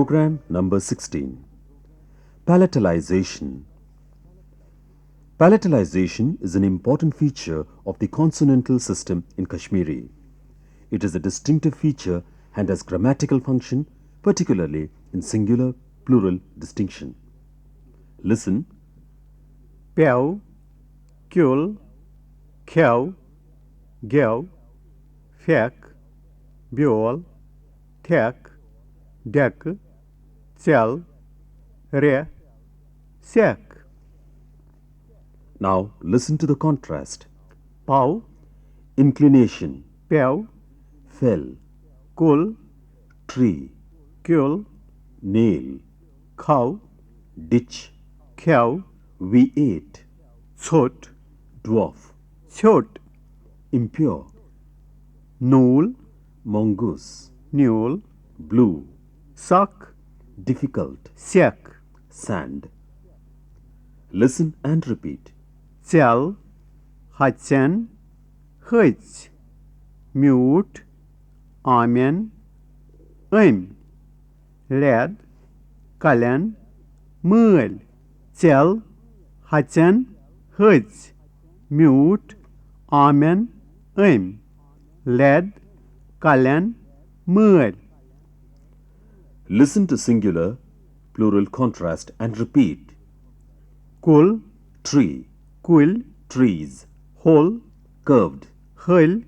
Program number 16. Palatalization. Palatalization is an important feature of the consonantal system in Kashmiri. It is a distinctive feature and has grammatical function, particularly in singular plural distinction. Listen. Pew, kul, kew, gew, fek, biol, tek, dek, cel, re, sek. Now listen to the contrast. Pow, Inclination, pew, fell, kul, tree, kul, nail, cow, ditch, kew, we ate, chot, dwarf, chot, impure, nool, mongoose, newel, blue, suck, difficult, sek, sand. Listen and repeat. cel, hachen, hich, mute, amen, led, kalen, mul, cel, hachen, hich, mute, amen, led, kalen, mul. Listen to singular, plural contrast and repeat. Kul, Tree, kul, trees, hol, curved, hul,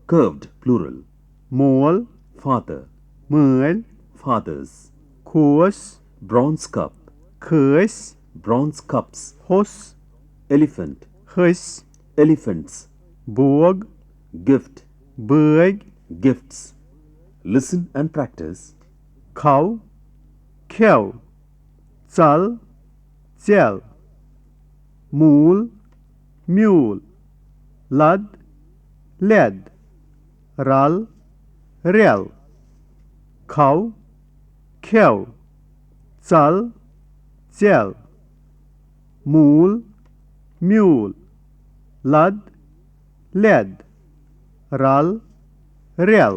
curved, plural, mol, father, mul, fathers, kos, bronze cup, kus, bronze cups, hos, elephant, hus, elephants, bog, gift, bug, gifts. Listen and practice. cow, kew, chal, chel, mule, mule, lad, led, ral, rel, cow, kew, chal, chel, mule, mule, lad, led, ral, rel.